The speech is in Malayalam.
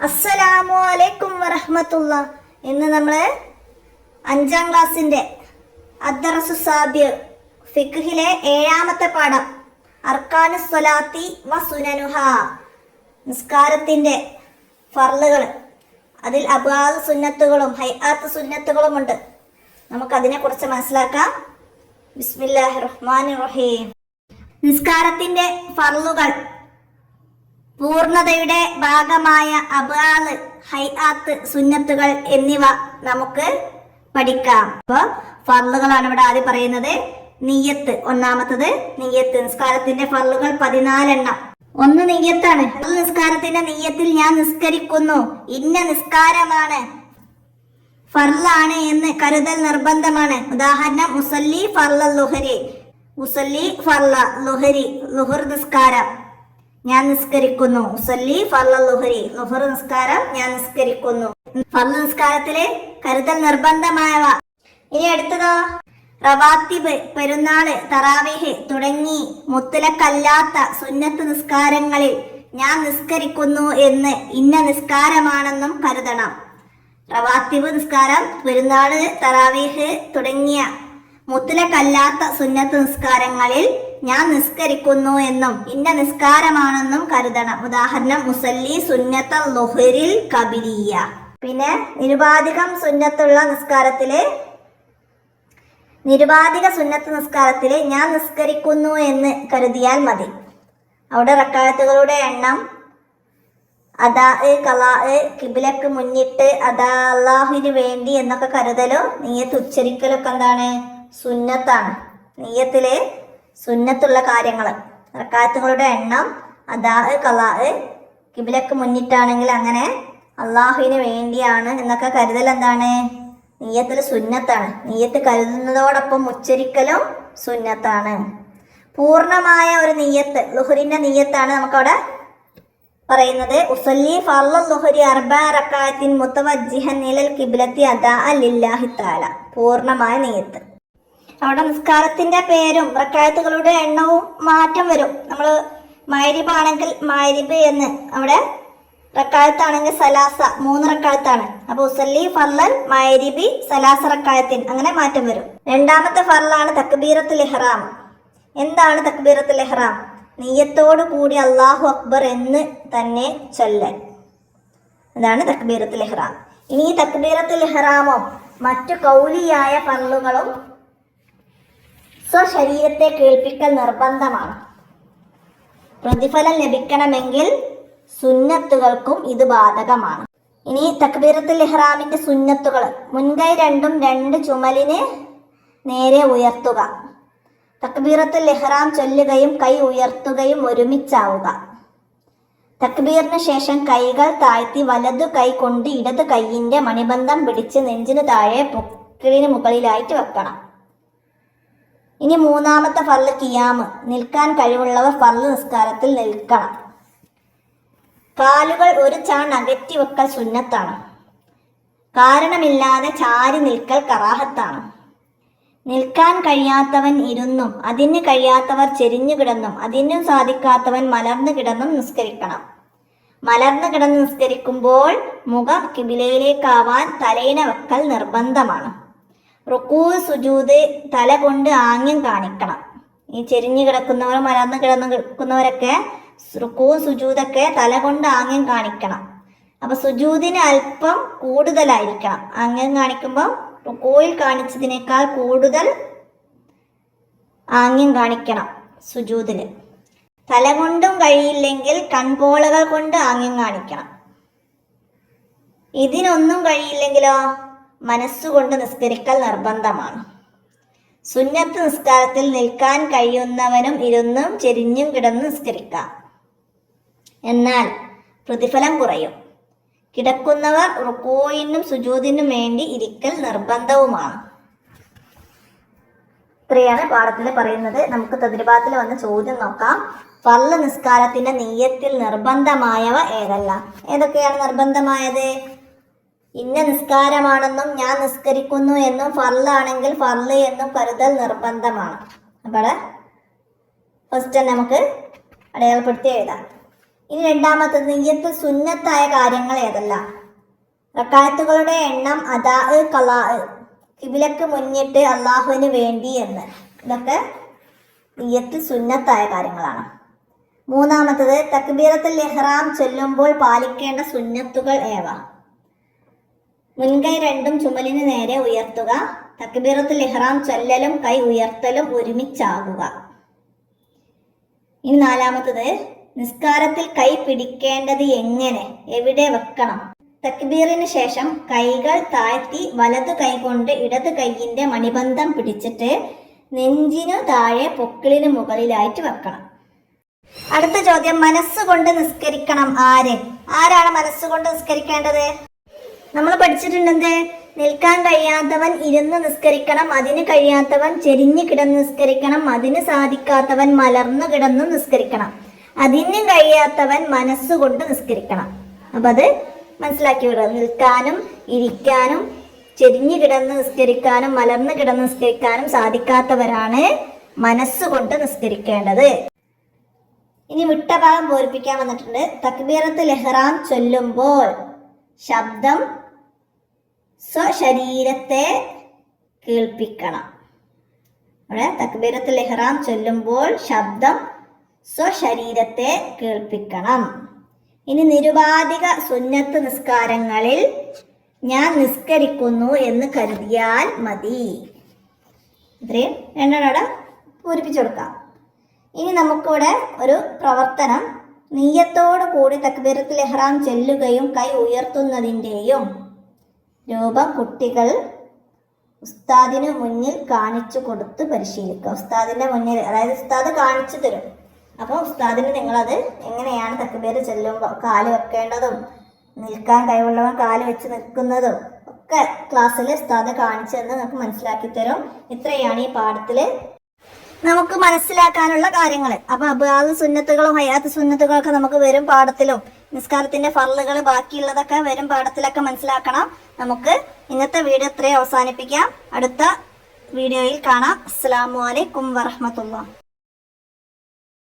അസ്സലാമു അലൈക്കും വറഹ്മത്തുള്ള. ഇന്ന് നമ്മൾ 5ാം ക്ലാസ്സിൻ്റെ അദ്ദറസു സാബിർ ഫിഖ്ഹിലെ 7ാമത്തെ പാഠം അർക്കാനു സ്വലാത്തി വ സുനനുഹ, നിസ്കാരത്തിൻ്റെ ഫർളുകൾ, അതിൽ അബ്വാദ് സുന്നത്തുകളും ഹൈആത്ത് സുന്നത്തുകളുമുണ്ട്. നമുക്കതിനെക്കുറിച്ച് മനസ്സിലാക്കാം. ബിസ്മില്ലാഹിർ റഹ്മാനിർ റഹീം. നിസ്കാരത്തിൻ്റെ ഫർളുകൾ, പൂർണ്ണതയുടെ ഭാഗമായ അബ്ആദ്, ഹൈആത്ത്, സുന്നത്തുകൾ എന്നിവ നമുക്ക് പഠിക്കാം. അപ്പോൾ ഫർളുകളാണ് ഇവിടെ ആദ്യം പറയുന്നത്. നിയ്യത്ത്, ഒന്നാമത്തത് നിയ്യത്ത്. നിസ്കാരത്തിന്റെ ഫർളുകൾ 14 എണ്ണം. ഒന്ന് നിയ്യത്താണ്. നിസ്കാരത്തിന്റെ നിയ്യത്തിൽ ഞാൻ നിസ്കരിക്കുന്നു, ഇന്ന നിസ്കാരമാണ്, ഫർളാണ് എന്ന് കരുതൽ നിർബന്ധമാണ്. ഉദാഹരണം, മുസല്ലി ഫർള ലുഹരി, മുസല്ലി ഫർള ലുഹരി, ലുഹർ നിസ്കാരം ഞാൻ നിസ്കരിക്കുന്നു. മുസല്ലി ഫർള ലുഹരി, ലുഹർ നിസ്കാരം ഞാൻ നിസ്കരിക്കുന്നു. ഫർള നിസ്കാരത്തിലെ കരുതൽ നിർബന്ധമായവ. ഇനി അടുത്തതോ, റവാത്തിബ്, പെരുന്നാള്, തറാവീഹ് തുടങ്ങി മുത്തലക്കല്ലാത്ത സുന്നത്ത് നിസ്കാരങ്ങളിൽ ഞാൻ നിസ്കരിക്കുന്നു എന്ന് ഇന്ന നിസ്കാരമാണെന്നും കരുതണം. റവാത്തിബ് നിസ്കാരം, പെരുന്നാള്, തറാവീഹ് തുടങ്ങിയ മുത്തലക്കല്ലാത്ത സുന്നത്ത് നിസ്കാരങ്ങളിൽ ഞാൻ നിസ്കരിക്കുന്നു എന്നും ഇന്ന നിസ്കാരമാണെന്നും കരുതണം. ഉദാഹരണം, മുസല്ലി സുന്നത്ത ലുഹരിൽ കബിലിയ. പിന്നെ നിരുപാധികം സുന്നത്തുള്ള നിസ്കാരത്തില്, നിരുപാധിക സുന്നത്ത് നിസ്കാരത്തില് ഞാൻ നിസ്കരിക്കുന്നു എന്ന് കരുതിയാൽ മതി. അവിടെ റക്അത്തുകളുടെ എണ്ണം, അദാ, ഖലാ, കിബിലക്ക് മുന്നിട്ട്, അദാ, അള്ളാഹുവിന് വേണ്ടി എന്നൊക്കെ കരുതലോ നിയ്യത്ത് ഉച്ചരിക്കലൊക്കെ എന്താണ്? സുന്നത്താണ്. നിയ്യത്തില് സുന്നത്തുള്ള കാര്യങ്ങൾ, റക്അത്തുകളുടെ എണ്ണം, അദാ, ഖലാ, കിബിലക്ക് മുന്നിട്ടാണെങ്കിൽ അങ്ങനെ അള്ളാഹുവിന് വേണ്ടിയാണ് എന്നൊക്കെ കരുതൽ എന്താണ്? നിയ്യത്തിൽ സുന്നത്താണ്. നിയ്യത്ത് കരുതുന്നതോടൊപ്പം ഉച്ചരിക്കലും സുന്നത്താണ്. പൂർണ്ണമായ ഒരു നിയ്യത്ത്, ലുഹറിന്റെ നിയ്യത്താണ് നമുക്കവിടെ പറയുന്നത്. ഉസല്ലി ഫർള ലുഹരി അർബഅ റക്അത്തിൻ മുതവജ്ജിഹൻ ഇലൽ ഖിബ്ലത്തി അദാഅൻ ലില്ലാഹി തആല. പൂർണ്ണമായ നിയ്യത്ത്. അവിടെ നിസ്കാരത്തിന്റെ പേരും റക്അത്തുകളുടെ എണ്ണവും മാറ്റം വരും. നമ്മൾ മഗ്രിബ് ആണെങ്കിൽ മഗ്രിബ് എന്ന്, അവിടെ റക്അത്താണെങ്കിൽ സലാസ, 3 റക്അത്താണ്. അപ്പൊ ഉസല്ലി ഫർളൻ മഗ്രിബി സലാസ റക്അത്തിൻ, അങ്ങനെ മാറ്റം വരും. രണ്ടാമത്തെ ഫർളാണ് തക്ബീറത്തുൽ ഇഹ്റാം. എന്താണ് തക്ബീറത്തുൽ ഇഹ്റാം? നിയ്യത്തോടു കൂടി അല്ലാഹു അക്ബർ എന്ന് തന്നെ ചൊല്ലൽ, അതാണ് തക്ബീറത്തുൽ ഇഹ്റാം. ഇനി ഈ തക്ബീറത്തുൽ ഇഹ്റാമും മറ്റു കൗലിയായ ഫർളുകളും സ്വശരീരത്തെ കേൾപ്പിക്കൽ നിർബന്ധമാണ്. പ്രതിഫലം ലഭിക്കണമെങ്കിൽ സുന്നത്തുകൾക്കും ഇത് ബാധകമാണ്. ഇനി തക്ബീറത്തുൽ ഇഹ്റാമിന്റെ സുന്നത്തുകൾ: മുൻകൈ രണ്ടും 2 ചുമലിന് നേരെ ഉയർത്തുക, തക്ബീറത്തുൽ ഇഹ്റാം ചൊല്ലുകയും കൈ ഉയർത്തുകയും ഒരുമിച്ചാവുക, തക്ബീറിന് ശേഷം കൈകൾ താഴ്ത്തി വലതു കൈ കൊണ്ട് ഇടത് കൈയിന്റെ മണിബന്ധം പിടിച്ച് നെഞ്ചിന് താഴെ പൊക്കിളിന് മുകളിലായിട്ട് വെക്കണം. ഇനി മൂന്നാമത്തെ ഫർള് ഖിയാമ്. നിൽക്കാൻ കഴിവുള്ളവർ ഫർള് നിസ്കാരത്തിൽ നിൽക്കണം. കാലുകൾ ഒരു ചാൺ അകറ്റി വെക്കൽ സുന്നത്താണ്. കാരണമില്ലാതെ ചാരി നിൽക്കൽ കറാഹത്താണ്. നിൽക്കാൻ കഴിയാത്തവൻ ഇരുന്നും അതിന് കഴിയാത്തവർ ചെരിഞ്ഞു കിടന്നും അതിനും സാധിക്കാത്തവൻ മലർന്നു കിടന്നും നിസ്കരിക്കണം. മലർന്നു കിടന്ന് നിസ്കരിക്കുമ്പോൾ മുഖം കിബിലയിലേക്കാവാൻ തലയിണ വെക്കൽ നിർബന്ധമാണ്. റുക്കൂ, സുജൂദ് തല കൊണ്ട് ആംഗ്യം കാണിക്കണം. ഈ ചെരിഞ്ഞു കിടക്കുന്നവർ, മലർന്നു കിടക്കുന്നവരൊക്കെ റുക്കൂ സുജൂദൊക്കെ തല കൊണ്ട് ആംഗ്യം കാണിക്കണം. അപ്പൊ സുജൂദിന് അല്പം കൂടുതലായിരിക്കണം. ആംഗ്യം കാണിക്കുമ്പോൾ റുക്കൂയിൽ കാണിച്ചതിനേക്കാൾ കൂടുതൽ ആംഗ്യം കാണിക്കണം സുജൂദില്. തല കൊണ്ടും കഴിയില്ലെങ്കിൽ കൺപോളകൾ കൊണ്ട് ആംഗ്യം കാണിക്കണം. ഇതിനൊന്നും കഴിയില്ലെങ്കിലോ മനസ്സുകൊണ്ട് നിസ്കരിക്കൽ നിർബന്ധമാണ്. സുന്നത്ത് നിസ്കാരത്തിൽ നിൽക്കാൻ കഴിയുന്നവനും ഇരുന്നും ചെരിഞ്ഞും കിടന്ന് നിസ്കരിക്കാം. എന്നാൽ പ്രതിഫലം കുറയും. കിടക്കുന്നവർ റുക്കൂഇനും സുജൂദിനും വേണ്ടി ഇരിക്കൽ നിർബന്ധവുമാണ്. ഇത്രയാണ് പാഠത്തിൽ പറയുന്നത്. നമുക്ക് തദ്രിബാത്തിൽ വന്ന ചോദ്യം നോക്കാം. ഫർള് നിസ്കാരത്തിന്റെ നിയ്യത്തിൽ നിർബന്ധമായവ ഏതെല്ലാം? ഏതൊക്കെയാണ് നിർബന്ധമായത്? ഇന്ന നിസ്കാരമാണെന്നും ഞാൻ നിസ്കരിക്കുന്നു എന്നും ഫർളാണെങ്കിൽ ഫർള് എന്നും കരുതൽ നിർബന്ധമാണ്. അപ്പോൾ ഫസ്റ്റ് നമുക്ക് അടയാളപ്പെടുത്തി എഴുതാം. ഇനി രണ്ടാമത്തത് നിയ്യത്ത് സുന്നത്തായ കാര്യങ്ങൾ ഏതെല്ലാം? റക്കായത്തുകളുടെ എണ്ണം, അദാ, ഖലാ, ഖിബിലക്ക് മുന്നിട്ട് അള്ളാഹുവിന് വേണ്ടി എന്ന്. ഇതൊക്കെ നിയ്യത്ത് സുന്നത്തായ കാര്യങ്ങളാണ്. മൂന്നാമത്തത് തക്ബീറത്തുൽ ഇഹ്റാം ചൊല്ലുമ്പോൾ പാലിക്കേണ്ട സുന്നത്തുകൾ ഏവ? മുൻകൈ രണ്ടും ചുമലിന് നേരെ ഉയർത്തുക. തക്ബീറത്തുൽ ഇഹ്റാം ചൊല്ലലും കൈ ഉയർത്തലും ഒരുമിച്ചാകുക. ഇനി നാലാമത്തത് നിസ്കാരത്തിൽ കൈ പിടിക്കേണ്ടത് എങ്ങനെ, എവിടെ വെക്കണം? തക്ബീറിന് ശേഷം കൈകൾ താഴ്ത്തി വലതു കൈകൊണ്ട് ഇടത് കൈയിന്റെ മണിബന്ധം പിടിച്ചിട്ട് നെഞ്ചിനു താഴെ പൊക്കിളിന് മുകളിലായിട്ട് വെക്കണം. അടുത്ത ചോദ്യം, മനസ്സുകൊണ്ട് നിസ്കരിക്കണം ആരാണ് മനസ്സുകൊണ്ട് നിസ്കരിക്കേണ്ടത്? നമ്മൾ പഠിച്ചിട്ടുണ്ടെന്ത്? നിൽക്കാൻ കഴിയാത്തവൻ ഇരുന്ന് നിസ്കരിക്കണം, അതിന് കഴിയാത്തവൻ ചെരിഞ്ഞു കിടന്ന് നിസ്കരിക്കണം, അതിന് സാധിക്കാത്തവൻ മലർന്നു കിടന്ന് നിസ്കരിക്കണം, അതിന് കഴിയാത്തവൻ മനസ്സുകൊണ്ട് നിസ്കരിക്കണം. അപ്പൊ അത് മനസ്സിലാക്കി വിടുക. നിൽക്കാനും ഇരിക്കാനും ചെരിഞ്ഞു കിടന്ന് നിസ്കരിക്കാനും മലർന്നു കിടന്ന് നിസ്കരിക്കാനും സാധിക്കാത്തവരാണ് മനസ്സുകൊണ്ട് നിസ്കരിക്കേണ്ടത്. ഇനി വിട്ട ഭാഗം പൂരിപ്പിക്കാൻ വന്നിട്ടുണ്ട്. തക്ബീറത്തുൽ ഇഹ്റാം ചൊല്ലുമ്പോൾ ശബ്ദം സ്വശരീരത്തെ കേൾപ്പിക്കണം. അവിടെ തക്ബീറത്തുൽ ഇഹ്റാം ചൊല്ലുമ്പോൾ ശബ്ദം സ്വശരീരത്തെ കേൾപ്പിക്കണം. ഇനി നിരുപാധിക സുന്നത്ത് നിസ്കാരങ്ങളിൽ ഞാൻ നിസ്കരിക്കുന്നു എന്ന് കരുതിയാൽ മതി. ഇത്രയും രണ്ടെണ്ണോടെ പൂരിപ്പിച്ചു കൊടുക്കാം. ഇനി നമുക്കിവിടെ ഒരു പ്രവർത്തനം, നിയ്യത്തോടു കൂടി തക്ബീറത്തുൽ ഇഹ്റാം ചൊല്ലുകയും കൈ ഉയർത്തുന്നതിൻ്റെയും രൂപം കുട്ടികൾ ഉസ്താദിന് മുന്നിൽ കാണിച്ചു കൊടുത്ത് പരിശീലിക്കുക. ഉസ്താദിന്റെ മുന്നിൽ, അതായത് ഉസ്താദ് കാണിച്ചു തരും. അപ്പോൾ ഉസ്താദിന് നിങ്ങളത് എങ്ങനെയാണ് തക്ബീർ ചൊല്ലുമ്പോൾ കാല് വെക്കേണ്ടതും നിൽക്കാൻ കഴിവുള്ളവൻ കാല് വെച്ച് നിൽക്കുന്നതും ഒക്കെ ക്ലാസ്സിൽ ഉസ്താദ് കാണിച്ചു തന്ന് നമുക്ക് മനസ്സിലാക്കി തരും. ഇത്രയാണ് ഈ പാഠത്തിൽ നമുക്ക് മനസ്സിലാക്കാനുള്ള കാര്യങ്ങൾ. അപ്പൊ അബ്വാദ് സുന്നത്തുകളും ഹയാത്ത് സുന്നത്തുകളൊക്കെ നമുക്ക് വരും പാഠത്തിലും, നിസ്കാരത്തിന്റെ ഫർളുകൾ ബാക്കിയുള്ളതൊക്കെ വരും പാഠത്തിലൊക്കെ മനസ്സിലാക്കണം. നമുക്ക് ഇന്നത്തെ വീഡിയോ ഇത്രയും അവസാനിപ്പിക്കാം. അടുത്ത വീഡിയോയിൽ കാണാം. അസ്സലാമു അലൈക്കും വറഹ്മത്തുള്ളാഹി.